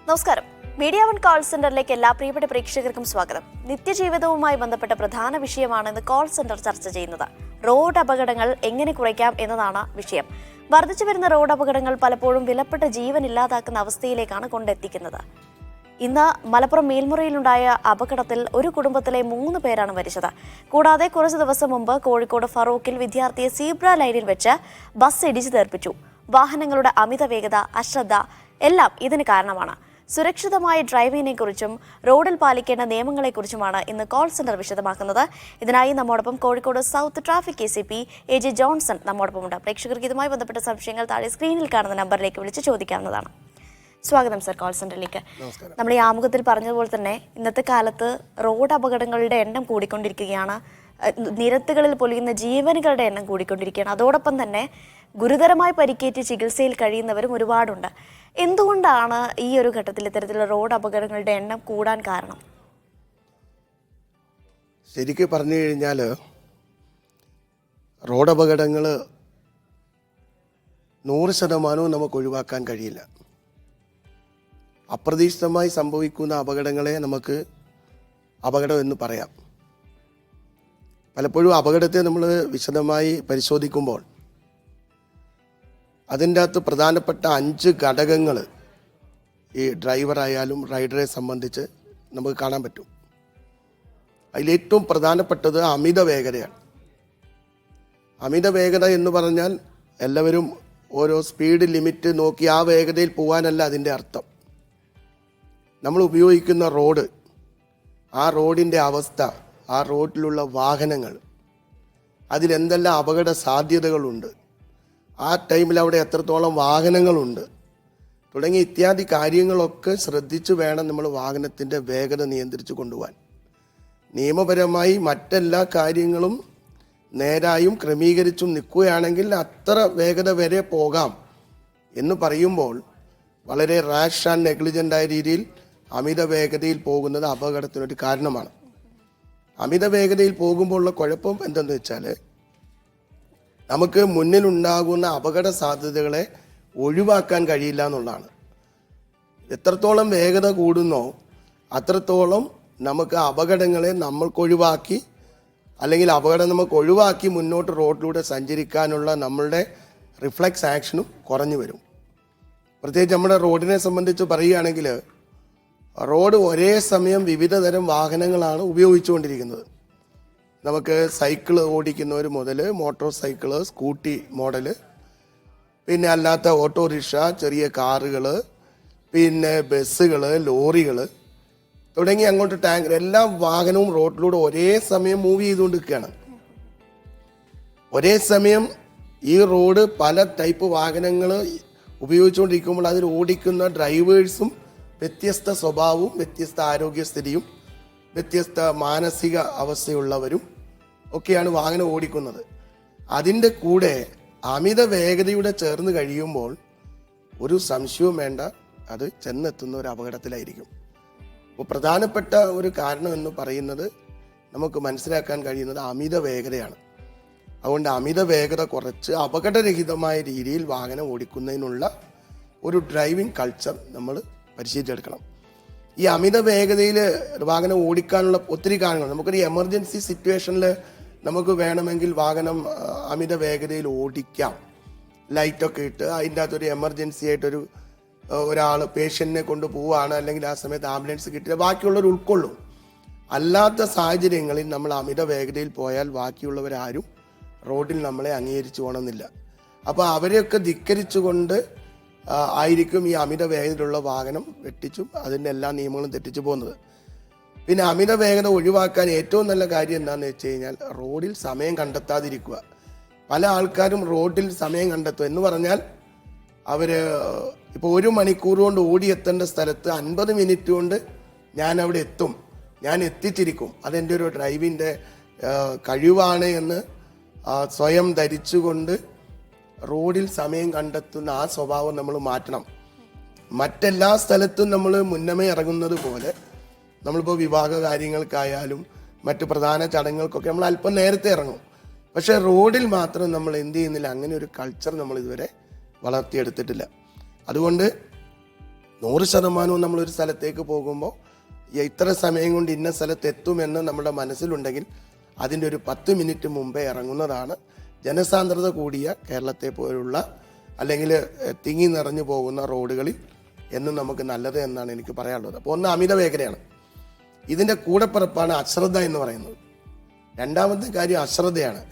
നമസ്കാരം. Media one call സെന്ററിലേക്ക് എല്ലാ പ്രിയപ്പെട്ട പ്രേക്ഷകർക്കും സ്വാഗതം. നിത്യജീവിതവുമായി ബന്ധപ്പെട്ട പ്രധാന വിഷയമാണ് ഇന്ന് കോൾ സെന്റർ ചർച്ച ചെയ്യുന്നത്. റോഡ് അപകടങ്ങൾ എങ്ങനെ കുറയ്ക്കാം എന്നതാണ് വിഷയം. വർദ്ധിച്ചു വരുന്ന റോഡ് അപകടങ്ങൾ പലപ്പോഴും വിലപ്പെട്ട ജീവൻ ഇല്ലാതാക്കുന്ന അവസ്ഥയിലേക്കാണ് കൊണ്ടെത്തിക്കുന്നത്. ഇന്ന് മലപ്പുറം മേൽമുറിയിലുണ്ടായ അപകടത്തിൽ ഒരു കുടുംബത്തിലെ 3 പേരാണ് മരിച്ചത്. കൂടാതെ കുറച്ച് ദിവസം മുമ്പ് കോഴിക്കോട് ഫറൂഖിൽ വിദ്യാർത്ഥിയെ സീബ്ര ലൈനിൽ വെച്ച് ബസ് ഇടിച്ചു തെറിപ്പിച്ചു. വാഹനങ്ങളുടെ അമിത വേഗത, അശ്രദ്ധ എല്ലാം ഇതിന് കാരണമാണ്. സുരക്ഷിതമായ ഡ്രൈവിംഗിനെ കുറിച്ചും റോഡിൽ പാലിക്കേണ്ട നിയമങ്ങളെക്കുറിച്ചുമാണ് ഇന്ന് കോൾ സെന്റർ വിശദമാക്കുന്നത്. ഇതിനായി നമ്മോടൊപ്പം Kozhikode south traffic ACP AJ Johnson നമ്മോടൊപ്പമുണ്ട്. പ്രേക്ഷകർക്ക് ഇതുമായി ബന്ധപ്പെട്ട സംശയങ്ങൾ താഴെ സ്ക്രീനിൽ കാണുന്ന നമ്പറിലേക്ക് വിളിച്ച് ചോദിക്കാവുന്നതാണ്. സ്വാഗതം സർ കോൾ സെന്ററിലേക്ക്. നമ്മൾ ഈ ആമുഖത്തിൽ പറഞ്ഞതുപോലെ തന്നെ ഇന്നത്തെ കാലത്ത് റോഡ് അപകടങ്ങളുടെ എണ്ണം കൂടിക്കൊണ്ടിരിക്കുകയാണ്. നിരത്തുകളിൽ പൊലിയുന്ന ജീവനുകളുടെ എണ്ണം കൂടിക്കൊണ്ടിരിക്കുകയാണ്. അതോടൊപ്പം തന്നെ ഗുരുതരമായി പരിക്കേറ്റ് ചികിത്സയിൽ കഴിയുന്നവരും ഒരുപാടുണ്ട്. എന്തുകൊണ്ടാണ് ഈ ഒരു ഘട്ടത്തിൽ ഇത്തരത്തിലുള്ള റോഡ് അപകടങ്ങളുടെ എണ്ണം കൂടാൻ കാരണം? ശരിക്കും പറഞ്ഞു കഴിഞ്ഞാൽ റോഡ് അപകടങ്ങൾ 100% നമുക്ക് ഒഴിവാക്കാൻ കഴിയില്ല. അപ്രതീക്ഷിതമായി സംഭവിക്കുന്ന അപകടങ്ങളെ നമുക്ക് അപകടം എന്ന് പറയാം. പലപ്പോഴും അപകടത്തെ നമ്മൾ വിശദമായി പരിശോധിക്കുമ്പോൾ അതിൻ്റെ അകത്ത് പ്രധാനപ്പെട്ട 5 ഘടകങ്ങൾ ഈ ഡ്രൈവറായാലും റൈഡറെ സംബന്ധിച്ച് നമുക്ക് കാണാൻ പറ്റും. അതിലേറ്റവും പ്രധാനപ്പെട്ടത് അമിത വേഗതയാണ്. അമിത വേഗത എന്ന് പറഞ്ഞാൽ എല്ലാവരും ഓരോ സ്പീഡ് ലിമിറ്റ് നോക്കി ആ വേഗതയിൽ പോകാനല്ല അതിൻ്റെ അർത്ഥം. നമ്മൾ ഉപയോഗിക്കുന്ന റോഡ്, ആ റോഡിൻ്റെ അവസ്ഥ, ആ റോഡിലുള്ള വാഹനങ്ങൾ, അതിലെന്തെല്ലാം അപകട സാധ്യതകളുണ്ട്, ആ ടൈമിൽ അവിടെ എത്രത്തോളം വാഹനങ്ങളുണ്ട് തുടങ്ങി ഇത്യാദി കാര്യങ്ങളൊക്കെ ശ്രദ്ധിച്ചു വേണം നമ്മൾ വാഹനത്തിൻ്റെ വേഗത നിയന്ത്രിച്ച് കൊണ്ടുപോകാൻ. നിയമപരമായി മറ്റെല്ലാ കാര്യങ്ങളും നേരായും ക്രമീകരിച്ചും നിൽക്കുകയാണെങ്കിൽ അത്ര വേഗത വരെ പോകാം എന്ന് പറയുമ്പോൾ വളരെ റാഷ് ആൻഡ് നെഗ്ലിജൻ്റായ രീതിയിൽ അമിത വേഗതയിൽ പോകുന്നത് അപകടത്തിനൊരു കാരണമാണ്. അമിത വേഗതയിൽ പോകുമ്പോഴുള്ള കുഴപ്പം എന്തെന്ന് വെച്ചാൽ നമുക്ക് മുന്നിലുണ്ടാകുന്ന അപകട സാധ്യതകളെ ഒഴിവാക്കാൻ കഴിയില്ല എന്നുള്ളതാണ്. എത്രത്തോളം വേഗത കൂടുന്നോ അത്രത്തോളം നമുക്ക് അപകടങ്ങളെ നമ്മൾക്കൊഴിവാക്കി അല്ലെങ്കിൽ അപകടം നമുക്ക് ഒഴിവാക്കി മുന്നോട്ട് റോഡിലൂടെ സഞ്ചരിക്കാനുള്ള നമ്മളുടെ റിഫ്ലെക്സ് ആക്ഷനും കുറഞ്ഞു വരും. പ്രത്യേകിച്ച് നമ്മുടെ റോഡിനെ സംബന്ധിച്ച് പറയുകയാണെങ്കിൽ റോഡ് ഒരേ സമയം വിവിധ തരം വാഹനങ്ങളാണ് ഉപയോഗിച്ചുകൊണ്ടിരിക്കുന്നത്. നമുക്ക് സൈക്കിൾ ഓടിക്കുന്നവർ മുതൽ മോട്ടോർ സൈക്കിള്, സ്കൂട്ടി മോഡല്, പിന്നെ അല്ലാത്ത ഓട്ടോറിക്ഷ, ചെറിയ കാറുകൾ, പിന്നെ ബസ്സുകൾ, ലോറികൾ തുടങ്ങി അങ്ങോട്ട് ടാങ്കർ, എല്ലാ വാഹനവും റോഡിലൂടെ ഒരേ സമയം മൂവ് ചെയ്തുകൊണ്ടിരിക്കുകയാണ്. ഒരേ സമയം ഈ റോഡ് പല ടൈപ്പ് വാഹനങ്ങൾ ഉപയോഗിച്ചുകൊണ്ടിരിക്കുമ്പോൾ അതിൽ ഓടിക്കുന്ന ഡ്രൈവേഴ്സും വ്യത്യസ്ത സ്വഭാവവും വ്യത്യസ്ത ആരോഗ്യസ്ഥിതിയും വ്യത്യസ്ത മാനസിക അവസ്ഥയുള്ളവരും ഒക്കെയാണ് വാഹനം ഓടിക്കുന്നത്. അതിൻ്റെ കൂടെ അമിത വേഗതയുടെ ചേർന്ന് കഴിയുമ്പോൾ ഒരു സംശയവും വേണ്ട, അത് ചെന്നെത്തുന്ന ഒരു അപകടത്തിലായിരിക്കും. അപ്പോൾ പ്രധാനപ്പെട്ട ഒരു കാരണം എന്ന് പറയുന്നത് നമുക്ക് മനസ്സിലാക്കാൻ കഴിയുന്നത് അമിത വേഗതയാണ്. അതുകൊണ്ട് അമിത വേഗത കുറച്ച് അപകടരഹിതമായ രീതിയിൽ വാഹനം ഓടിക്കുന്നതിനുള്ള ഒരു ഡ്രൈവിംഗ് കൾച്ചർ നമ്മൾ പരിശീലിച്ചെടുക്കണം. ഈ അമിത വേഗതയിൽ വാഹനം ഓടിക്കാനുള്ള ഒത്തിരി കാരണങ്ങൾ. നമുക്കൊരു എമർജൻസി സിറ്റുവേഷനിൽ നമുക്ക് വേണമെങ്കിൽ വാഹനം അമിത വേഗതയിൽ ഓടിക്കാം, ലൈറ്റൊക്കെ ഇട്ട്. അതിൻ്റെ അകത്തൊരു എമർജൻസി ആയിട്ടൊരു ഒരാൾ പേഷ്യൻറ്റിനെ കൊണ്ട് പോവുകയാണ്, അല്ലെങ്കിൽ ആ സമയത്ത് ആംബുലൻസ് കിട്ടില്ല, ബാക്കിയുള്ളവർ ഉൾക്കൊള്ളും. അല്ലാത്ത സാഹചര്യങ്ങളിൽ നമ്മൾ അമിത വേഗതയിൽ പോയാൽ ബാക്കിയുള്ളവരാരും റോഡിൽ നമ്മളെ അംഗീകരിച്ചു പോകണമെന്നില്ല. അപ്പോൾ അവരെയൊക്കെ ധിക്കരിച്ചുകൊണ്ട് ആയിരിക്കും ഈ അമിത വേഗതയിലുള്ള വാഹനം വെട്ടിച്ചും അതിൻ്റെ എല്ലാ നിയമങ്ങളും തെറ്റിച്ചു പോകുന്നത്. പിന്നെ അമിത വേഗത ഒഴിവാക്കാൻ ഏറ്റവും നല്ല കാര്യം എന്താണെന്ന് വെച്ച് കഴിഞ്ഞാൽ റോഡിൽ സമയം കണ്ടെത്താതിരിക്കുക. പല ആൾക്കാരും റോഡിൽ സമയം കണ്ടെത്തുക എന്ന് പറഞ്ഞാൽ അവർ ഇപ്പോൾ 1 മണിക്കൂർ കൊണ്ട് ഓടിയെത്തേണ്ട സ്ഥലത്ത് 50 മിനിറ്റ് കൊണ്ട് ഞാൻ അവിടെ എത്തും, ഞാൻ എത്തിച്ചിരിക്കും, അതെൻ്റെ ഒരു ഡ്രൈവിൻ്റെ കഴിവാണ് എന്ന് സ്വയം ധരിച്ചുകൊണ്ട് റോഡിൽ സമയം കണ്ടെത്തുന്ന ആ സ്വഭാവം നമ്മൾ മാറ്റണം. മറ്റെല്ലാ സ്ഥലത്തും നമ്മൾ മുന്നമേ ഇറങ്ങുന്നത് പോലെ നമ്മളിപ്പോൾ വിവാഹ കാര്യങ്ങൾക്കായാലും മറ്റ് പ്രധാന ചടങ്ങുകൾക്കൊക്കെ നമ്മൾ അല്പം നേരത്തെ ഇറങ്ങും. പക്ഷേ റോഡിൽ മാത്രം നമ്മൾ എന്ത് ചെയ്യുന്നില്ല, അങ്ങനെ ഒരു കൾച്ചർ നമ്മൾ ഇതുവരെ വളർത്തിയെടുത്തിട്ടില്ല. അതുകൊണ്ട് 100% നമ്മളൊരു സ്ഥലത്തേക്ക് പോകുമ്പോൾ ഇത്ര സമയം കൊണ്ട് ഇന്ന സ്ഥലത്ത് എത്തുമെന്ന് നമ്മുടെ മനസ്സിലുണ്ടെങ്കിൽ അതിൻ്റെ ഒരു 10 മിനിറ്റ് മുമ്പേ ഇറങ്ങുന്നതാണ് ജനസാന്ദ്രത കൂടിയ കേരളത്തെ പോലുള്ള അല്ലെങ്കിൽ തിങ്ങി നിറഞ്ഞു പോകുന്ന റോഡുകളിൽ എന്നും നമുക്ക് നല്ലത് എന്നാണ് എനിക്ക് പറയാനുള്ളത്. അപ്പോൾ ഒന്ന് അമിത വേഗതയാണ്, ഇതിൻ്റെ കൂടെപ്പിറപ്പാണ് അശ്രദ്ധ എന്ന് പറയുന്നത്. രണ്ടാമത്തെ കാര്യം അശ്രദ്ധയാണ്.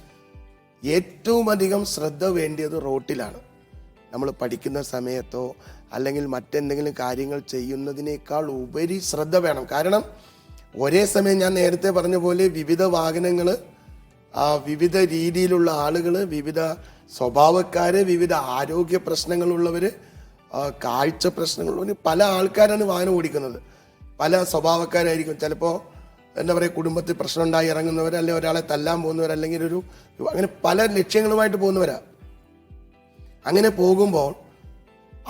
ഏറ്റവും അധികം ശ്രദ്ധ വേണ്ടിയത് റോട്ടിലാണ്. നമ്മൾ പഠിക്കുന്ന സമയത്തോ അല്ലെങ്കിൽ മറ്റെന്തെങ്കിലും കാര്യങ്ങൾ ചെയ്യുന്നതിനേക്കാൾ ഉപരി ശ്രദ്ധ വേണം. കാരണം ഒരേ സമയം ഞാൻ നേരത്തെ പറഞ്ഞ പോലെ വിവിധ വാഹനങ്ങൾ, വിവിധ രീതിയിലുള്ള ആളുകൾ, വിവിധ സ്വഭാവക്കാർ, വിവിധ ആരോഗ്യ പ്രശ്നങ്ങളുള്ളവർ, കാഴ്ച പ്രശ്നങ്ങളുള്ളവർ, പല ആൾക്കാരാണ് വാഹനം ഓടിക്കുന്നത്. പല സ്വഭാവക്കാരായിരിക്കും. ചിലപ്പോൾ എന്താ പറയുക, കുടുംബത്തിൽ പ്രശ്നം ഉണ്ടായി ഇറങ്ങുന്നവർ, അല്ലെങ്കിൽ ഒരാളെ തല്ലാൻ പോകുന്നവർ, അല്ലെങ്കിൽ അങ്ങനെ പല ലക്ഷ്യങ്ങളുമായിട്ട് പോകുന്നവരാ. അങ്ങനെ പോകുമ്പോൾ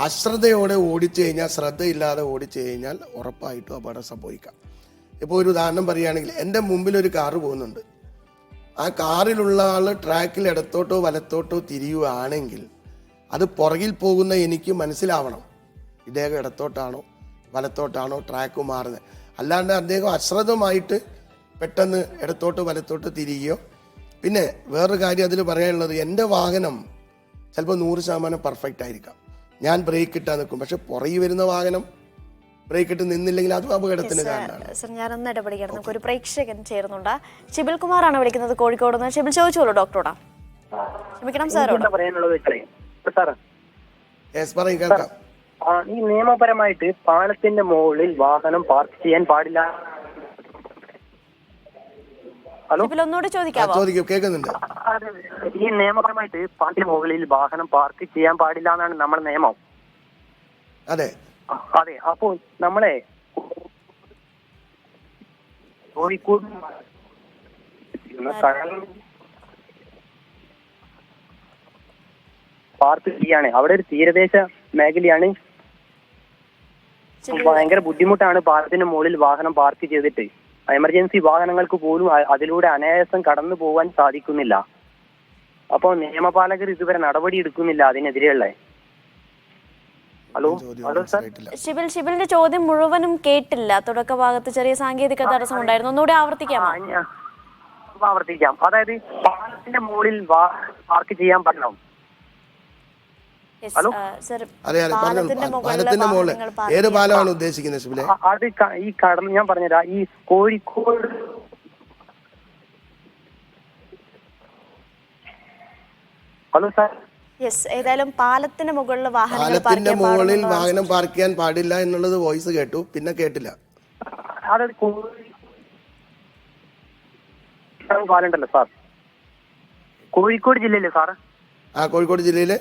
അശ്രദ്ധയോടെ ഓടിച്ചു കഴിഞ്ഞാൽ, ശ്രദ്ധയില്ലാതെ ഓടിച്ചു കഴിഞ്ഞാൽ ഉറപ്പായിട്ടും അപകടം സംഭവിക്കാം. ഇപ്പോൾ ഒരു ഉദാഹരണം പറയുകയാണെങ്കിൽ, എൻ്റെ മുമ്പിൽ ഒരു കാറ് പോകുന്നുണ്ട്. ആ കാറിലുള്ള ആൾ ട്രാക്കിൽ ഇടത്തോട്ടോ വലത്തോട്ടോ തിരിയുകയാണെങ്കിൽ അത് പുറകിൽ പോകുന്ന എനിക്ക് മനസ്സിലാവണം ഇദ്ദേഹം ഇടത്തോട്ടാണോ വലത്തോട്ടാണോ ട്രാക്ക് മാറുന്നത്. അല്ലാണ്ട് അദ്ദേഹം അശ്രദ്ധമായിട്ട് പെട്ടെന്ന് ഇടത്തോട്ട് വലത്തോട്ട് തിരിയുകയോ. പിന്നെ വേറൊരു കാര്യം അതിൽ പറയാനുള്ളത്, എൻ്റെ വാഹനം ചിലപ്പോൾ 100% പെർഫെക്റ്റ് ആയിരിക്കാം. ഞാൻ ബ്രേക്ക് ഇട്ടാൽ നിൽക്കും, പക്ഷെ പുറകിൽ വരുന്ന വാഹനം ബ്രേക്ക് ഇട്ട് നിന്നില്ലെങ്കിൽ അതും അപകടത്തിന് കാരണമാണ്. സർ, ഞാനൊന്ന് ഇടപെടുകയാണ്. നമുക്ക് ഒരു പ്രേക്ഷകൻ ചേരുന്നുണ്ട്. ഷിബിൽ കുമാറാണ് വിളിക്കുന്നത്, കോഴിക്കോട് നിന്ന്. ഷിബിൽ ചോദിച്ചോളൂ ഡോക്ടറോടാ. ക്ഷമിക്കണം സാറോട്. കേൾക്കാം. ഈ നിയമപരമായിട്ട് പാലത്തിന്റെ മുകളിൽ വാഹനം പാർക്ക് ചെയ്യാൻ പാടില്ല. ഹലോ, ഒന്നുകൂടി ചോദിക്കാമോ? കേൾക്കുന്നുണ്ട്. ഈ നിയമപരമായിട്ട് പാലത്തിന്റെ മുകളിൽ വാഹനം പാർക്ക് ചെയ്യാൻ പാടില്ല എന്നാണ് നമ്മുടെ നിയമം. അതെ അതെ. അപ്പോ നമ്മളെ കോഴിക്കോട് പാർക്ക് ചെയ്യാണ്. അവിടെ ഒരു തീരദേശ മേഖലയാണ്. ഭയങ്കര ബുദ്ധിമുട്ടാണ് പാലത്തിന്റെ മുകളിൽ വാഹനം പാർക്ക് ചെയ്തിട്ട്. എമർജൻസി വാഹനങ്ങൾക്ക് പോലും അതിലൂടെ അനായാസം കടന്നു പോകാൻ സാധിക്കുന്നില്ല. അപ്പോൾ നിയമപാലകർ ഇതുവരെ നടപടി എടുക്കുന്നില്ല അതിനെതിരെയുള്ള. Hello sir. ഷിബിലിന്റെ ചോദ്യം മുഴുവനും കേട്ടില്ല. തുടക്ക ഭാഗത്ത് ചെറിയ സാങ്കേതിക തടസ്സം ഉണ്ടായിരുന്നു. ഒന്നുകൂടി ആവർത്തിക്കാം. അതായത് പാലത്തിന്റെ മുകളിൽ പാർക്ക് ചെയ്യാൻ പറ്റണം. പാലത്തിന്റെ മുകളിൽ ഏത് പാലമാണ് ഉദ്ദേശിക്കുന്നത് ഷിബിലെ? അത് ഈ കടൽ ഞാൻ പറഞ്ഞുതരാം. ഈ കോഴിക്കോട് ഹലോ സാർ. ഏതായാലും പാലത്തിന്റെ മുകളിൽ വാഹനം പാർക്ക് ചെയ്യാൻ പാടില്ല എന്നുള്ളത് വോയിസ് കേട്ടു, പിന്നെ കേട്ടില്ല. അതായത് പാലുണ്ടല്ലോ സാർ, കോഴിക്കോട് ജില്ലയിലെ സാർ. കോഴിക്കോട് ജില്ലയിലെ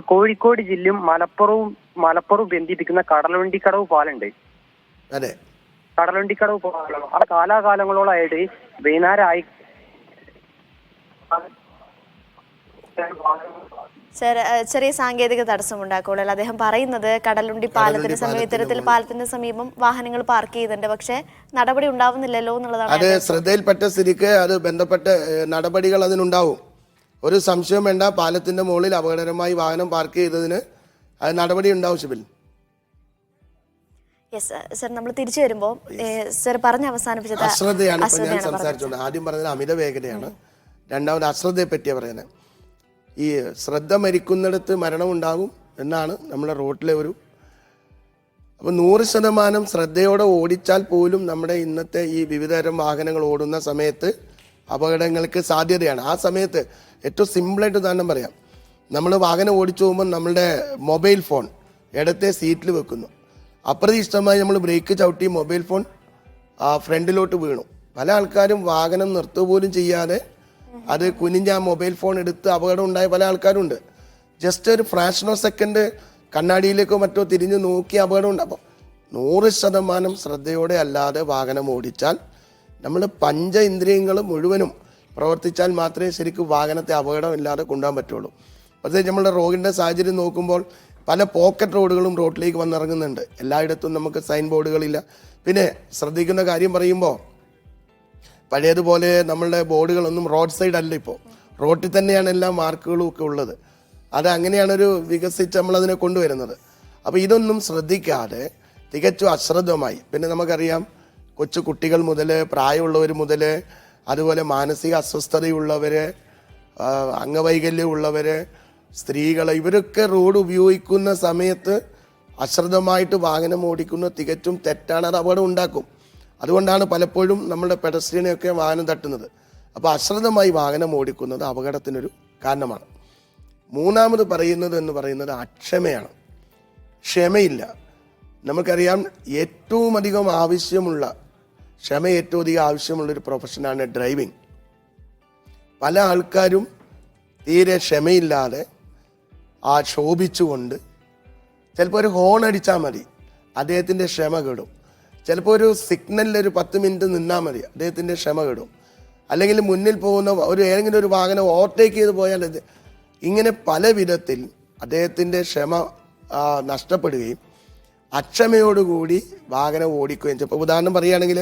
കോഴിക്കോട് ജില്ലയും മലപ്പുറവും ബന്ധിപ്പിക്കുന്ന കടലുണ്ടിക്കടവ് പാലുണ്ട്. അതെ, കടലുണ്ടിക്കടവ് പാലം ആ കാലാകാലങ്ങളോളായിട്ട് വൈകുന്നേരം ആയി ചെറിയ സാങ്കേതിക തടസ്സം ഉണ്ടാക്കുള്ളൂ. അദ്ദേഹം പറയുന്നത് കടലുണ്ടി പാലത്തിന് സമീപം, ഇത്തരത്തിൽ പാലത്തിന് സമീപം വാഹനങ്ങൾ പാർക്ക് ചെയ്യുന്നുണ്ട്, പക്ഷെ നടപടി ഉണ്ടാവുന്നില്ലല്ലോ എന്നുള്ളതാണ്. അത് ശ്രദ്ധയിൽപ്പെട്ട സ്ഥിതിക്ക് അത് ബന്ധപ്പെട്ട നടപടികൾ അതിനുണ്ടാവും. ഒരു സംശയം വേണ്ട. പാലത്തിന്റെ മുകളിൽ അപകടകരമായി വാഹനം പാർക്ക് ചെയ്തതിന് അത് നടപടി ഉണ്ടാവും ഷിബിൽ. സർ, നമ്മൾ തിരിച്ചു വരുമ്പോൾ സർ പറഞ്ഞ അവസാനിപ്പിച്ചത് അശ്രദ്ധയാണ്. ഇപ്പൊ ഞാൻ സംസാരിച്ചോണ്ട് ആദ്യം പറഞ്ഞത് അമിത വേഗതയാണ്, രണ്ടാമത് അശ്രദ്ധയെ പറ്റിയാ പറയുന്നത്. ഈ ശ്രദ്ധ മരിക്കുന്നിടത്ത് മരണമുണ്ടാകും എന്നാണ് നമ്മുടെ റോട്ടിലെ ഒരു. അപ്പോൾ 100% ശ്രദ്ധയോടെ ഓടിച്ചാൽ പോലും നമ്മുടെ ഇന്നത്തെ ഈ വിവിധതരം വാഹനങ്ങൾ ഓടുന്ന സമയത്ത് അപകടങ്ങൾക്ക് സാധ്യതയാണ്. ആ സമയത്ത് ഏറ്റവും സിമ്പിളായിട്ട് ഉദാഹരണം പറയാം. നമ്മൾ വാഹനം ഓടിച്ചു പോകുമ്പോൾ നമ്മളുടെ മൊബൈൽ ഫോൺ ഇടത്തെ സീറ്റിൽ വെക്കുന്നു. അപ്രതീക്ഷിതമായി നമ്മൾ ബ്രേക്ക് ചവിട്ടി മൊബൈൽ ഫോൺ ഫ്രണ്ടിലോട്ട് വീണു. പല ആൾക്കാരും വാഹനം നിർത്തുക പോലും ചെയ്യാതെ അത് കുനിഞ്ഞ മൊബൈൽ ഫോൺ എടുത്ത് അപകടം ഉണ്ടായ പല ആൾക്കാരുണ്ട്. ജസ്റ്റ് ഒരു ഫ്രാക്ഷൻ ഓഫ് സെക്കൻഡ് കണ്ണാടിയിലേക്കോ മറ്റോ തിരിഞ്ഞ് നോക്കി അപകടം ഉണ്ട്. അപ്പോൾ 100% ശ്രദ്ധയോടെ അല്ലാതെ വാഹനം ഓടിച്ചാൽ നമ്മൾ പഞ്ച ഇന്ദ്രിയങ്ങൾ മുഴുവനും പ്രവർത്തിച്ചാൽ മാത്രമേ ശരിക്കും വാഹനത്തെ അപകടമില്ലാതെ കൊണ്ടുപോകാൻ പറ്റുള്ളൂ. പ്രത്യേകിച്ച് നമ്മളുടെ റോഡിൻ്റെ സാഹചര്യം നോക്കുമ്പോൾ പല പോക്കറ്റ് റോഡുകളും റോഡിലേക്ക് വന്നിറങ്ങുന്നുണ്ട്. എല്ലായിടത്തും നമുക്ക് സൈൻ ബോർഡുകളില്ല. പിന്നെ ശ്രദ്ധിക്കുന്ന കാര്യം പറയുമ്പോൾ പഴയതുപോലെ നമ്മളുടെ ബോർഡുകളൊന്നും റോഡ് സൈഡ് അല്ല, ഇപ്പോൾ റോഡിൽ തന്നെയാണ് എല്ലാ മാർക്കുകളും ഒക്കെ ഉള്ളത്. അത് അങ്ങനെയാണ് ഒരു വികസിച്ച് നമ്മളതിനെ കൊണ്ടുവരുന്നത്. അപ്പോൾ ഇതൊന്നും ശ്രദ്ധിക്കാതെ തികച്ചും അശ്രദ്ധമായി, പിന്നെ നമുക്കറിയാം കൊച്ചു കുട്ടികൾ മുതൽ പ്രായമുള്ളവർ മുതൽ അതുപോലെ മാനസിക അസ്വസ്ഥതയുള്ളവർ, അംഗവൈകല്യമുള്ളവർ, സ്ത്രീകൾ, ഇവരൊക്കെ റോഡ് ഉപയോഗിക്കുന്ന സമയത്ത് അശ്രദ്ധമായിട്ട് വാഹനം ഓടിക്കുന്നത് തികച്ചും തെറ്റാണ്. അത് അപകടം ഉണ്ടാക്കും. അതുകൊണ്ടാണ് പലപ്പോഴും നമ്മുടെ പെഡസ്ട്രിയനെയൊക്കെ വാഹനം തട്ടുന്നത്. അപ്പോൾ അശ്രദ്ധമായി വാഹനം ഓടിക്കുന്നത് അപകടത്തിനൊരു കാരണമാണ്. മൂന്നാമത് പറയുന്നത് അക്ഷമയാണ്. ക്ഷമയില്ല. നമുക്കറിയാം ഏറ്റവും അധികം ആവശ്യമുള്ളൊരു പ്രൊഫഷനാണ് ഡ്രൈവിംഗ്. പല ആൾക്കാരും തീരെ ക്ഷമയില്ലാതെ ശോഭിച്ചുകൊണ്ട് ചിലപ്പോൾ ഒരു ഹോൺ അടിച്ചാൽ മതി, അദ്ദേഹത്തിൻ്റെ ക്ഷമ കെടും. ചിലപ്പോൾ ഒരു സിഗ്നലിൽ ഒരു 10 മിനിറ്റ് നിന്നാൽ മതി, അദ്ദേഹത്തിൻ്റെ ക്ഷമ കെടും. അല്ലെങ്കിൽ മുന്നിൽ പോകുന്ന ഏതെങ്കിലും ഒരു വാഹനം ഓവർടേക്ക് ചെയ്ത് പോയാൽ ഇങ്ങനെ പല വിധത്തിൽ അദ്ദേഹത്തിൻ്റെ ക്ഷമ നഷ്ടപ്പെടുകയും അക്ഷമയോടുകൂടി വാഹനം ഓടിക്കുകയും ചെയ്യും. ഇപ്പോൾ ഉദാഹരണം പറയുകയാണെങ്കിൽ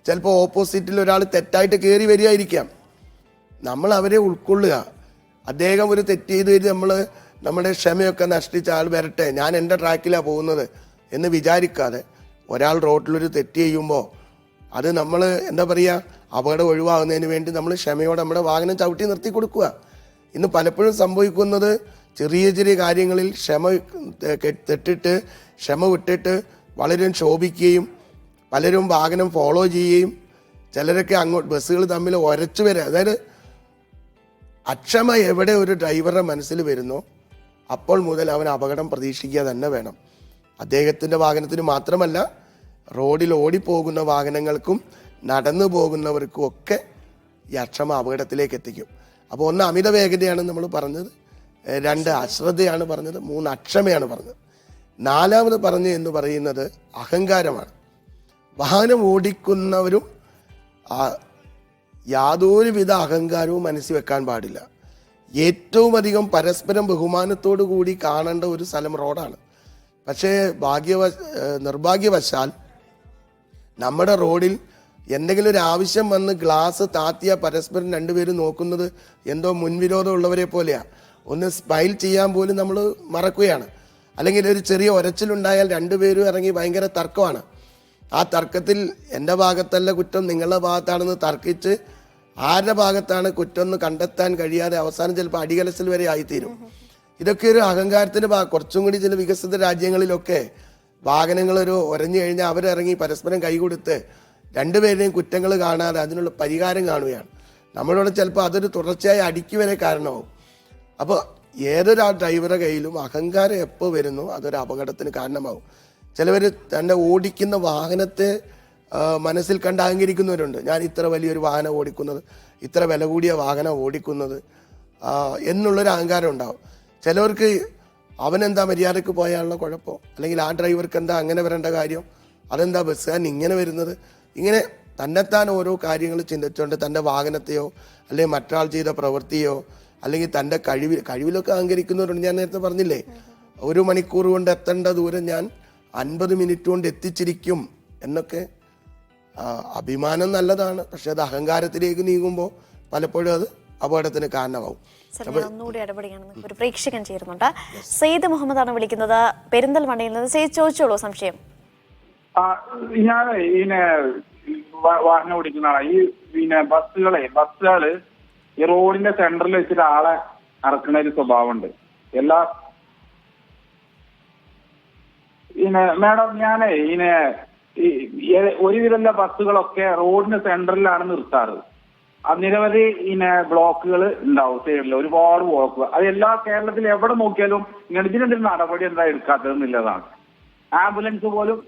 ചിലപ്പോൾ ഓപ്പോസിറ്റിൽ ഒരാൾ തെറ്റായിട്ട് കയറി വരികയായിരിക്കാം. നമ്മൾ അവരെ ഉൾക്കൊള്ളുക. അദ്ദേഹം ഒരു തെറ്റ് ചെയ്ത് നമ്മുടെ ക്ഷമയൊക്കെ നഷ്ടിച്ച ആൾ വരട്ടെ, ഞാൻ എൻ്റെ ട്രാക്കിലാണ് പോകുന്നത് എന്ന് വിചാരിക്കാതെ ഒരാൾ റോഡിലൊരു തെറ്റ് ചെയ്യുമ്പോൾ അത് നമ്മൾ അപകടം ഒഴിവാകുന്നതിന് വേണ്ടി നമ്മൾ ക്ഷമയോടെ നമ്മുടെ വാഹനം ചവിട്ടി നിർത്തി കൊടുക്കുക. ഇന്ന് പലപ്പോഴും സംഭവിക്കുന്നത് ചെറിയ ചെറിയ കാര്യങ്ങളിൽ തെറ്റിട്ട് ക്ഷമ വിട്ടിട്ട് പലരും ശോഭിക്കുകയും പലരും വാഹനം ഫോളോ ചെയ്യുകയും ചിലരൊക്കെ ബസ്സുകൾ തമ്മിൽ ഉരച്ചു വരിക. അതായത് അക്ഷമ എവിടെ ഒരു ഡ്രൈവറുടെ മനസ്സിൽ വരുന്നോ അപ്പോൾ മുതൽ അവൻ അപകടം പ്രതീക്ഷിക്കുക തന്നെ വേണം. അദ്ദേഹത്തിൻ്റെ വാഹനത്തിന് മാത്രമല്ല, റോഡിൽ ഓടിപ്പോകുന്ന വാഹനങ്ങൾക്കും നടന്നു പോകുന്നവർക്കും ഒക്കെ ഈ അക്ഷമ അപകടത്തിലേക്ക് എത്തിക്കും. അപ്പോൾ 1 അമിത വേഗതയാണ് നമ്മൾ പറഞ്ഞത്, 2 അശ്രദ്ധയാണ് പറഞ്ഞത്, 3 അക്ഷമയാണ് പറഞ്ഞത്. 4ാമത് പറയുന്നത് അഹങ്കാരമാണ്. വാഹനം ഓടിക്കുന്നവരും യാതൊരുവിധ അഹങ്കാരവും മനസ്സിൽ വെക്കാൻ പാടില്ല. ഏറ്റവും അധികം പരസ്പരം ബഹുമാനത്തോടു കൂടി കാണേണ്ട ഒരു സ്ഥലം റോഡാണ്. പക്ഷേ നിർഭാഗ്യവശാൽ നമ്മുടെ റോഡിൽ എന്തെങ്കിലും ഒരു ആവശ്യം വന്ന് ഗ്ലാസ് താത്തിയ പരസ്പരം രണ്ടുപേരും നോക്കുന്നത് എന്തോ മുൻവിരോധമുള്ളവരെ പോലെയാണ്. ഒന്ന് സ്മൈൽ ചെയ്യാൻ പോലും നമ്മൾ മറക്കുകയാണ്. അല്ലെങ്കിൽ ഒരു ചെറിയ ഒരച്ചിലുണ്ടായാൽ രണ്ടുപേരും ഇറങ്ങി ഭയങ്കര തർക്കമാണ്. ആ തർക്കത്തിൽ എൻ്റെ ഭാഗത്തല്ല കുറ്റം, നിങ്ങളുടെ ഭാഗത്താണെന്ന് തർക്കിച്ച് ആരുടെ ഭാഗത്താണ് കുറ്റം എന്ന് കണ്ടെത്താൻ കഴിയാതെ അവസാനം ചിലപ്പോൾ അടികലശൽ വരെ ആയിത്തീരും. ഇതൊക്കെ ഒരു അഹങ്കാരത്തിൻ്റെ കുറച്ചും കൂടി ചില വികസിത രാജ്യങ്ങളിലൊക്കെ വാഹനങ്ങൾ ഉരഞ്ഞു കഴിഞ്ഞാൽ അവരിറങ്ങി പരസ്പരം കൈകൊടുത്ത് രണ്ടുപേരുടെയും കുറ്റങ്ങൾ കാണാതെ അതിനുള്ള പരിഹാരം കാണുകയാണ്. നമ്മളോട് ചിലപ്പോൾ അതൊരു തുടർച്ചയായ അടിക്ക് വരെ കാരണമാവും. അപ്പോൾ ഏതൊരു ഡ്രൈവറുടെ കയ്യിലും അഹങ്കാരം എപ്പോൾ വരുന്നു അതൊരു അപകടത്തിന് കാരണമാവും. ചിലവർ തന്നെ ഓടിക്കുന്ന വാഹനത്തെ മനസ്സിൽ കണ്ട് അഹങ്കരിക്കുന്നവരുണ്ട്. ഞാൻ ഇത്ര വലിയൊരു വാഹനം ഓടിക്കുന്നത്, ഇത്ര വില കൂടിയ വാഹനം ഓടിക്കുന്നത് എന്നുള്ളൊരു അഹങ്കാരം ഉണ്ടാവും. ചിലവർക്ക് അവനെന്താ മര്യാദക്ക് പോയാലുള്ള കുഴപ്പം, അല്ലെങ്കിൽ ആ ഡ്രൈവർക്ക് എന്താ അങ്ങനെ വരേണ്ട കാര്യം, അതെന്താ ബസ്സുകാരൻ ഇങ്ങനെ വരുന്നത്, ഇങ്ങനെ തന്നെത്താൻ ഓരോ കാര്യങ്ങൾ ചിന്തിച്ചുകൊണ്ട് തൻ്റെ വാഹനത്തെയോ അല്ലെങ്കിൽ മറ്റൊരാൾ ചെയ്ത പ്രവൃത്തിയോ അല്ലെങ്കിൽ തൻ്റെ കഴിവിലൊക്കെ അഹങ്കരിക്കുന്നവരുണ്ട്. ഞാൻ നേരത്തെ പറഞ്ഞില്ലേ, 1 മണിക്കൂർ കൊണ്ട് എത്തേണ്ട ദൂരം ഞാൻ 50 മിനിറ്റ് കൊണ്ട് എത്തിച്ചിരിക്കും എന്നൊക്കെ. അഭിമാനം നല്ലതാണ്, പക്ഷെ അത് അഹങ്കാരത്തിലേക്ക് നീങ്ങുമ്പോൾ പലപ്പോഴും അത് അപകടത്തിന് കാരണമാവും. ഒന്നുകൂടി ഇടപെടുകയാണ്, ഒരു പ്രേക്ഷകൻ ചേരുന്നുണ്ട്. സെയ്ദ് മുഹമ്മദ് ആണ് വിളിക്കുന്നത്, പെരിന്തൽമണ്ണയിൽ നിന്ന്. സെയ്ദ്, ചോദിച്ചോളൂ സംശയം. ഞാൻ വാഹനം ഓടിക്കുന്ന ആളാണ്. ബസ്സുകള് ഈ റോഡിന്റെ സെന്ററിൽ വെച്ചിട്ട് ആളെ ഇറക്കുന്ന ഒരു സ്വഭാവമുണ്ട്. മാഡം, ഒരുവിധമുള്ള ബസ്സുകളൊക്കെ റോഡിന്റെ സെന്ററിലാണ് നിർത്താറ്. നിരവധി ബ്ലോക്കുകൾ ഉണ്ടാവും സൈഡിൽ, ഒരുപാട് ബ്ലോക്കുകൾ. അത് കേരളത്തിൽ എവിടെ നോക്കിയാലും ഇതിനൊരു നടപടി എന്താ എടുക്കാത്തതെന്നുള്ളതാണ്. ആംബുലൻസ് പോലും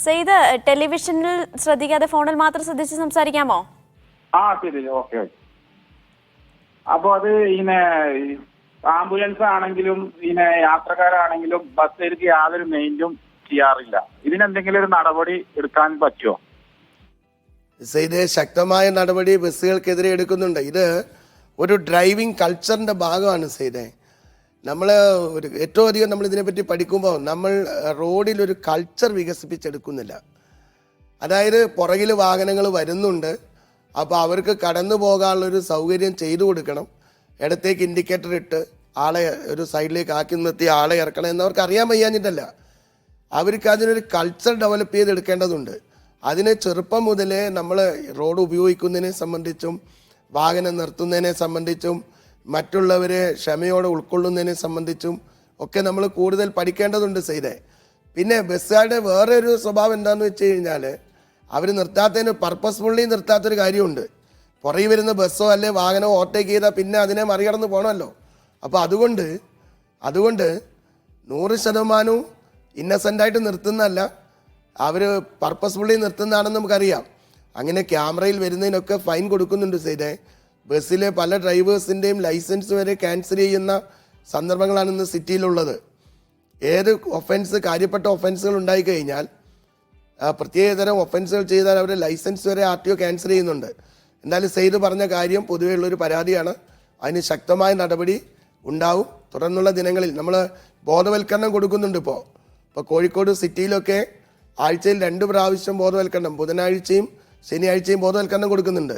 സെയ്ദ്, ടെലിവിഷനിൽ ശ്രദ്ധിക്കാതെ ഫോണിൽ മാത്രം ശ്രദ്ധിച്ച് സംസാരിക്കാമോ? ശരി, ഓക്കെ. അപ്പൊ അത് ആംബുലൻസ് ആണെങ്കിലും യാത്രക്കാരാണെങ്കിലും ബസ്സുകാർക്ക് യാതൊരു മെയിൻറ്റും ചെയ്യാറില്ല. ഇതിനെന്തെങ്കിലും ഒരു നടപടി എടുക്കാൻ പറ്റുമോ? ഇത് ശക്തമായ നടപടി ബസ്സുകൾക്കെതിരെ എടുക്കുന്നുണ്ട്. ഇത് ഒരു ഡ്രൈവിംഗ് കൾച്ചറിൻ്റെ ഭാഗമാണ് സെയ്തേ. നമ്മൾ ഏറ്റവും അധികം നമ്മൾ ഇതിനെപ്പറ്റി പഠിക്കുമ്പോൾ നമ്മൾ റോഡിലൊരു കൾച്ചർ വികസിപ്പിച്ചെടുക്കുന്നില്ല. അതായത് പുറകിൽ വാഹനങ്ങൾ വരുന്നുണ്ട്, അപ്പോൾ അവർക്ക് കടന്നു പോകാനുള്ളൊരു സൗകര്യം ചെയ്തു കൊടുക്കണം. ഇടത്തേക്ക് ഇൻഡിക്കേറ്റർ ഇട്ട് ആളെ ഒരു സൈഡിലേക്ക് ആക്കി നിർത്തി ആളെ ഇറക്കണം എന്നവർക്ക് അറിയാൻ വയ്യാഞ്ഞിട്ടല്ല. അവർക്ക് അതിനൊരു കൾച്ചർ ഡെവലപ്പ് ചെയ്തെടുക്കേണ്ടതുണ്ട്. അതിന് ചെറുപ്പം മുതലേ നമ്മൾ റോഡ് ഉപയോഗിക്കുന്നതിനെ സംബന്ധിച്ചും വാഹനം നിർത്തുന്നതിനെ സംബന്ധിച്ചും മറ്റുള്ളവരെ ക്ഷമയോടെ ഉൾക്കൊള്ളുന്നതിനെ സംബന്ധിച്ചും ഒക്കെ നമ്മൾ കൂടുതൽ പഠിക്കേണ്ടതുണ്ട് ചെയ്തേ. പിന്നെ ബസ്സുകാരുടെ വേറെ ഒരു സ്വഭാവം എന്താണെന്ന് വെച്ച് കഴിഞ്ഞാൽ അവർ നിർത്താത്തതിന് പർപ്പസ്ഫുള്ളി നിർത്താത്തൊരു കാര്യമുണ്ട്. പുറകെ വരുന്ന ബസ്സോ അല്ലെ വാഹനമോ ഓവർടേക്ക് ചെയ്താൽ പിന്നെ അതിനെ മറികടന്ന് പോകണമല്ലോ. അപ്പോൾ അതുകൊണ്ട് 100% ഇന്നസെൻ്റായിട്ട് നിർത്തുന്നതല്ല, അവർ പർപ്പസ്ഫുള്ളി നിർത്തുന്നതാണെന്ന് നമുക്കറിയാം. അങ്ങനെ ക്യാമറയിൽ വരുന്നതിനൊക്കെ ഫൈൻ കൊടുക്കുന്നുണ്ട് ചെയ്തേ. ബസ്സിലെ പല ഡ്രൈവേഴ്സിൻ്റെയും ലൈസൻസ് വരെ ക്യാൻസൽ ചെയ്യുന്ന സന്ദർഭങ്ങളാണ് ഇന്ന് സിറ്റിയിലുള്ളത്. ഏത് ഒഫൻസ് കാര്യപ്പെട്ട ഒഫൻസുകൾ ഉണ്ടായിക്കഴിഞ്ഞാൽ പ്രത്യേകതരം ഒഫൻസുകൾ ചെയ്താൽ അവരുടെ ലൈസൻസ് വരെ RTO ക്യാൻസൽ ചെയ്യുന്നുണ്ട്. എന്തായാലും സെയ്ദ് പറഞ്ഞ കാര്യം പൊതുവേ ഉള്ളൊരു പരാതിയാണ്. അതിന് ശക്തമായ നടപടി ഉണ്ടാവും. തുടർന്നുള്ള ദിനങ്ങളിൽ നമ്മൾ ബോധവൽക്കരണം കൊടുക്കുന്നുണ്ട്. ഇപ്പോൾ കോഴിക്കോട് സിറ്റിയിലൊക്കെ ആഴ്ചയിൽ 2 പ്രാവശ്യം ബോധവൽക്കരണം, ബുധനാഴ്ചയും ശനിയാഴ്ചയും ബോധവൽക്കരണം കൊടുക്കുന്നുണ്ട്.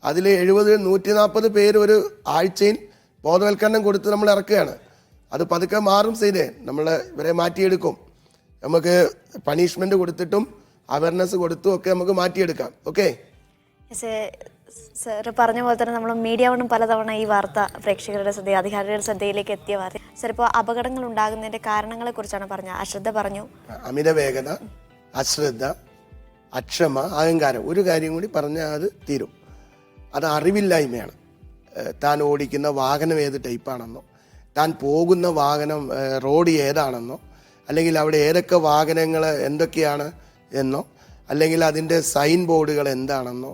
അതിൽ 140 പേര് ഒരു ആഴ്ചയിൽ ബോധവൽക്കരണം കൊടുത്ത് നമ്മൾ ഇറക്കുകയാണ്. അത് പതുക്കെ മാറും ചെയ്തേ, നമ്മൾ ഇവരെ മാറ്റിയെടുക്കും. നമുക്ക് പണിഷ്മെൻറ്റ് കൊടുത്തിട്ടും അവയർനെസ് കൊടുത്തും ഒക്കെ നമുക്ക് മാറ്റിയെടുക്കാം. ഓക്കെ, സർ പറഞ്ഞ പോലെ തന്നെ നമ്മൾ മീഡിയ കൊണ്ടും പലതവണ ഈ വാർത്ത പ്രേക്ഷകരുടെ ശ്രദ്ധ, അധികാരികളുടെ ശ്രദ്ധയിലേക്ക് എത്തിയ വാർത്ത. സർ, ഇപ്പോൾ അപകടങ്ങൾ ഉണ്ടാകുന്നതിൻ്റെ കാരണങ്ങളെ കുറിച്ചാണ് പറഞ്ഞത്. അശ്രദ്ധ പറഞ്ഞു, അമിത വേഗത, അശ്രദ്ധ, അക്ഷമ, അഹങ്കാരം. ഒരു കാര്യം കൂടി പറഞ്ഞാൽ അത് തീരും. അത് അറിവില്ലായ്മയാണ്. താൻ ഓടിക്കുന്ന വാഹനം ഏത് ടൈപ്പാണെന്നോ, താൻ പോകുന്ന വാഹനം റോഡ് ഏതാണെന്നോ, അല്ലെങ്കിൽ അവിടെ ഏതൊക്കെ വാഹനങ്ങൾ എന്തൊക്കെയാണ് എന്നോ, അല്ലെങ്കിൽ അതിൻ്റെ സൈൻ ബോർഡുകൾ എന്താണെന്നോ,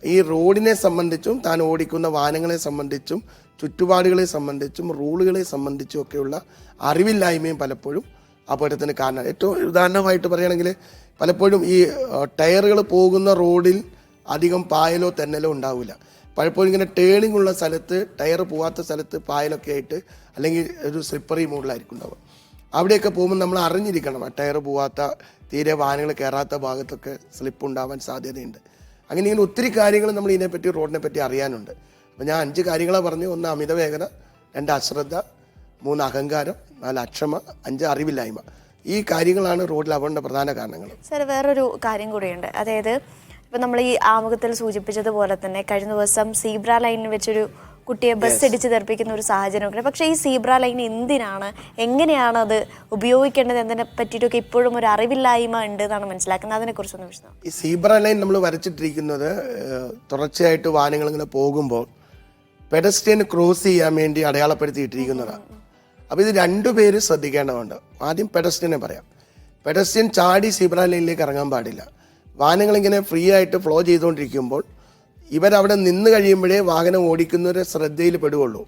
ഈ റോഡിനെ സംബന്ധിച്ചും താൻ ഓടിക്കുന്ന വാഹനങ്ങളെ സംബന്ധിച്ചും ചുറ്റുപാടുകളെ സംബന്ധിച്ചും റൂളുകളെ സംബന്ധിച്ചും ഒക്കെയുള്ള അറിവില്ലായ്മയും പലപ്പോഴും അപകടത്തിന് കാരണം. ഏറ്റവും ഉദാഹരണമായിട്ട് പറയുകയാണെങ്കിൽ പലപ്പോഴും ഈ ടയറുകൾ പോകുന്ന റോഡിൽ അധികം പായലോ തെന്നലോ ഉണ്ടാവില്ല. പലപ്പോഴും ഇങ്ങനെ ടേണിംഗ് ഉള്ള സ്ഥലത്ത്, ടയർ പോകാത്ത സ്ഥലത്ത് പായലൊക്കെ ആയിട്ട് അല്ലെങ്കിൽ ഒരു സ്ലിപ്പറി മോഡിലായിരിക്കും ഉണ്ടാവുക. അവിടെയൊക്കെ പോകുമ്പോൾ നമ്മൾ അറിഞ്ഞിരിക്കണം, ആ ടയർ പോകാത്ത തീരെ വാഹനങ്ങൾ കയറാത്ത ഭാഗത്തൊക്കെ സ്ലിപ്പ് ഉണ്ടാവാൻ സാധ്യതയുണ്ട്. അങ്ങനെ ഇങ്ങനെ ഒത്തിരി കാര്യങ്ങൾ നമ്മൾ ഇതിനെപ്പറ്റി റോഡിനെ പറ്റി അറിയാനുണ്ട്. അപ്പോൾ ഞാൻ 5 കാര്യങ്ങളാണ് പറഞ്ഞു. 1 അമിത വേഗത, 2 അശ്രദ്ധ, 3 അഹങ്കാരം, 4 അക്ഷമ, 5 അറിവില്ലായ്മ. ഈ കാര്യങ്ങളാണ് റോഡിൽ അപകട പ്രധാന കാരണങ്ങൾ. സാർ, വേറൊരു കാര്യം കൂടിയുണ്ട്. അതായത് ഇപ്പം നമ്മൾ ഈ ആമുഖത്തിൽ സൂചിപ്പിച്ചതുപോലെ തന്നെ കഴിഞ്ഞ ദിവസം സീബ്ര ലൈനിൽ വെച്ചൊരു കുട്ടിയെ ബസ് ഇടിച്ച് തെറിപ്പിക്കുന്ന ഒരു സാഹചര്യമൊക്കെ. പക്ഷേ ഈ സീബ്ര ലൈൻ എന്തിനാണ്, എങ്ങനെയാണ് അത് ഉപയോഗിക്കേണ്ടത് എന്നതിനെ പറ്റിയിട്ടൊക്കെ ഇപ്പോഴും ഒരു അറിവില്ലായ്മ ഉണ്ട് എന്നാണ് മനസ്സിലാക്കുന്നത്. അതിനെക്കുറിച്ചൊന്ന് വിശദം. ഈ സീബ്ര ലൈൻ നമ്മൾ വരച്ചിട്ടിരിക്കുന്നത് തുടർച്ചയായിട്ട് വാഹനങ്ങൾ ഇങ്ങനെ പോകുമ്പോൾ പെഡസ്ട്രിയൻ ക്രോസ് ചെയ്യാൻ വേണ്ടി അടയാളപ്പെടുത്തിയിട്ടിരിക്കുന്നതാണ്. അപ്പോൾ ഇത് 2 പേര് ശ്രദ്ധിക്കേണ്ടതുണ്ട്. ആദ്യം പെഡസ്ട്രിയനെ പറയാം. പെഡസ്ട്രിയൻ ചാടി സീബ്ര ലൈനിലേക്ക് ഇറങ്ങാൻ പാടില്ല. വാഹനങ്ങളിങ്ങനെ ഫ്രീ ആയിട്ട് ഫ്ലോ ചെയ്തുകൊണ്ടിരിക്കുമ്പോൾ ഇവരവിടെ നിന്ന് കഴിയുമ്പോഴേ വാഹനം ഓടിക്കുന്നവരെ ശ്രദ്ധയിൽ പെടുകയുള്ളൂ.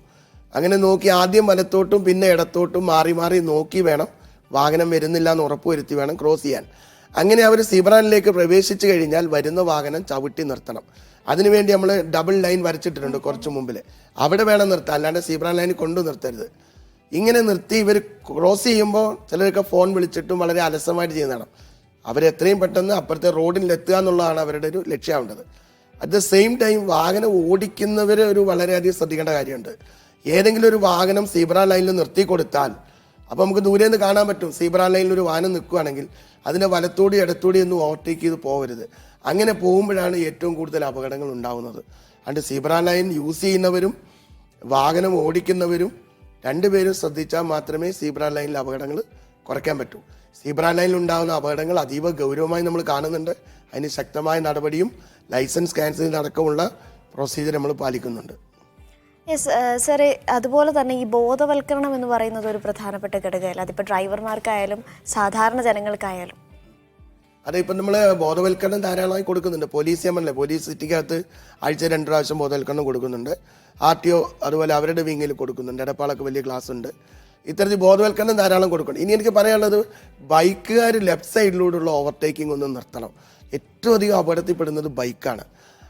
അങ്ങനെ നോക്കി ആദ്യം വലത്തോട്ടും പിന്നെ ഇടത്തോട്ടും മാറി മാറി നോക്കി വേണം, വാഹനം വരുന്നില്ല എന്ന് ഉറപ്പുവരുത്തി വേണം ക്രോസ് ചെയ്യാൻ. അങ്ങനെ അവർ സീബ്രയിലേക്ക് പ്രവേശിച്ചു കഴിഞ്ഞാൽ വരുന്ന വാഹനം ചവിട്ടി നിർത്തണം. അതിനുവേണ്ടി നമ്മൾ ഡബിൾ ലൈൻ വരച്ചിട്ടുണ്ട് കുറച്ച് മുമ്പിൽ. അവിടെ വേണം നിർത്താൻ, അല്ലാണ്ട് സീബ്ര ലൈനിൽ കൊണ്ടു നിർത്തരുത്. ഇങ്ങനെ നിർത്തി ഇവർ ക്രോസ് ചെയ്യുമ്പോൾ ചിലരൊക്കെ ഫോൺ വിളിച്ചിട്ടും വളരെ അലസമായിട്ട് ചെയ്യുന്നതാണ്. അവരെത്രയും പെട്ടെന്ന് അപ്പുറത്തെ റോഡിലെത്തുക എന്നുള്ളതാണ് അവരുടെ ഒരു ലക്ഷ്യമാവേണ്ടത്. അറ്റ് ദ സെയിം ടൈം വാഹനം ഓടിക്കുന്നവർ ഒരു വളരെയധികം ശ്രദ്ധിക്കേണ്ട കാര്യമുണ്ട്. ഏതെങ്കിലും ഒരു വാഹനം സീബ്ര ലൈനിൽ നിർത്തി കൊടുത്താൽ അപ്പോൾ നമുക്ക് ദൂരെ നിന്ന് കാണാൻ പറ്റും. സീബ്ര ലൈനിൽ ഒരു വാഹനം നിൽക്കുകയാണെങ്കിൽ അതിൻ്റെ വലത്തോടി ഇടത്തോടി ഒന്നും ഓവർടേക്ക് ചെയ്ത് പോകരുത്. അങ്ങനെ പോകുമ്പോഴാണ് ഏറ്റവും കൂടുതൽ അപകടങ്ങൾ ഉണ്ടാകുന്നത്. അതുകൊണ്ട് സീബ്ര ലൈൻ യൂസ് ചെയ്യുന്നവരും വാഹനം ഓടിക്കുന്നവരും 2 പേരും ശ്രദ്ധിച്ചാൽ മാത്രമേ സീബ്ര ലൈനിൽ അപകടങ്ങൾ കുറയ്ക്കാൻ പറ്റൂ. സീബ്ര ലൈനിൽ ഉണ്ടാകുന്ന അപകടങ്ങൾ അതീവ ഗൗരവമായി നമ്മൾ കാണുന്നുണ്ട്. അതിന് ശക്തമായ നടപടിയും ലൈസൻസ് ക്യാൻസലിംഗ് അടക്കമുള്ള പ്രൊസീജിയർ നമ്മൾ പാലിക്കുന്നുണ്ട്. യെസ് സാറേ, അതുപോലെ തന്നെ ഈ ബോധവൽക്കരണം എന്ന് പറയുന്നത് ഒരു പ്രധാനപ്പെട്ട ഘടകമല്ല. അതിപ്പോൾ ഡ്രൈവർമാർക്കായാലും സാധാരണ ജനങ്ങൾക്കായാലും. അതെ, ഇപ്പം നമ്മൾ ബോധവൽക്കരണം ധാരാളമായി കൊടുക്കുന്നുണ്ട്. പോലീസ് നമ്മളല്ലേ, പോലീസ് സിറ്റിക്കകത്ത് ആഴ്ച 2 പ്രാവശ്യം ബോധവൽക്കരണം കൊടുക്കുന്നുണ്ട്. RTO അതുപോലെ അവരുടെ വിങ്ങിൽ കൊടുക്കുന്നുണ്ട്. എടപ്പാളൊക്കെ വലിയ ക്ലാസ് ഉണ്ട്. ഇത്തരത്തിൽ ബോധവൽക്കരണം ധാരാളം കൊടുക്കണം. ഇനി എനിക്ക് പറയാനുള്ളത്, ബൈക്കുകാർ ലെഫ്റ്റ് സൈഡിലൂടെയുള്ള ഓവർടേക്കിംഗ് ഒന്ന് നിർത്തണം. ഏറ്റവും അധികം അപകടത്തിൽപ്പെടുന്നത് ബൈക്കാണ്.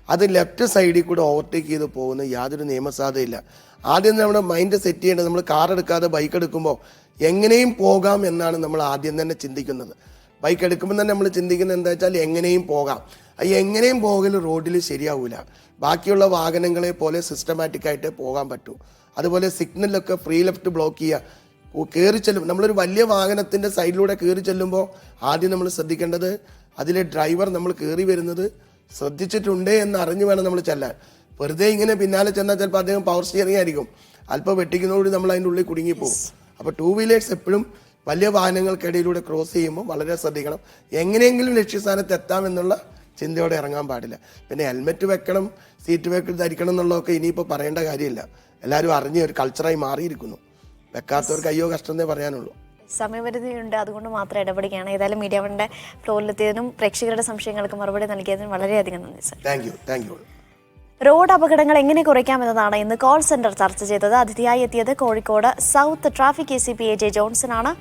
അത് ലെഫ്റ്റ് സൈഡിൽ കൂടെ ഓവർടേക്ക് ചെയ്ത് പോകുന്ന യാതൊരു നിയമസാധ്യതയില്ല. ആദ്യം നമ്മുടെ മൈൻഡ് സെറ്റ് ചെയ്യേണ്ടത്, നമ്മൾ കാർ എടുക്കാതെ ബൈക്ക് എടുക്കുമ്പോൾ എങ്ങനെയും പോകാം എന്നാണ് നമ്മൾ ആദ്യം തന്നെ ചിന്തിക്കുന്നത്. ബൈക്ക് എടുക്കുമ്പോൾ തന്നെ നമ്മൾ ചിന്തിക്കുന്നത് എന്താ വെച്ചാൽ എങ്ങനെയും പോകാം. ഈ എങ്ങനെയും പോകൽ റോഡിൽ ശരിയാവില്ല. ബാക്കിയുള്ള വാഹനങ്ങളെ പോലെ സിസ്റ്റമാറ്റിക് ആയിട്ട് പോകാൻ പറ്റൂ. അതുപോലെ സിഗ്നലൊക്കെ ഫ്രീ ലെഫ്റ്റ് ബ്ലോക്ക് ചെയ്യുക. കയറി ചെല്ലും നമ്മളൊരു വലിയ വാഹനത്തിൻ്റെ സൈഡിലൂടെ കയറി ചെല്ലുമ്പോൾ ആദ്യം നമ്മൾ ശ്രദ്ധിക്കേണ്ടത് അതിലെ ഡ്രൈവർ നമ്മൾ കയറി വരുന്നത് ശ്രദ്ധിച്ചിട്ടുണ്ടേ എന്ന് അറിഞ്ഞു വേണം നമ്മൾ ചെല്ലാൻ. വെറുതെ ഇങ്ങനെ പിന്നാലെ ചെന്നാൽ ചിലപ്പോൾ അദ്ദേഹം പവർ സ്റ്റിയറിംഗ് ആയിരിക്കും, അല്പം വെട്ടിക്കുന്നതോട് നമ്മൾ അതിൻ്റെ ഉള്ളിൽ കുടുങ്ങിപ്പോകും. അപ്പോൾ 2 വീലേഴ്സ് എപ്പോഴും വലിയ വാഹനങ്ങൾക്കിടയിലൂടെ ക്രോസ് ചെയ്യുമ്പോൾ വളരെ ശ്രദ്ധിക്കണം. എങ്ങനെയെങ്കിലും ലക്ഷ്യസ്ഥാനത്ത് എത്താമെന്നുള്ള ചിന്തയോടെ ഇറങ്ങാൻ പാടില്ല. പിന്നെ ഹെൽമെറ്റ് വെക്കണം, സീറ്റ് ബെൽറ്റ് ധരിക്കണം എന്നുള്ളതൊക്കെ ഇനിയിപ്പോൾ പറയേണ്ട കാര്യമില്ല. എല്ലാവരും അറിഞ്ഞ ഒരു കൾച്ചറായി മാറിയിരിക്കുന്നു. വെക്കാത്തവർക്ക് അയ്യോ കഷ്ടം എന്നേ പറയാനുള്ളൂ. സമയപരിധിയുണ്ട്, അതുകൊണ്ട് മാത്രം ഇടപെടുകയാണ്. ഏതായാലും മീഡിയ വണ്ണിന്റെ ഫ്ലോറിലെത്തിയതിനും പ്രേക്ഷകരുടെ സംശയങ്ങൾക്ക് മറുപടി നൽകിയതിനും വളരെയധികം നന്ദി സർ. Thank you. റോഡ് അപകടങ്ങൾ എങ്ങനെ കുറയ്ക്കാമെന്നതാണ് ഇന്ന് കോൾ സെന്റർ ചർച്ച ചെയ്തത്. അതിഥിയായി എത്തിയത് Kozhikode south traffic ACP AJ Johnson ആണ്.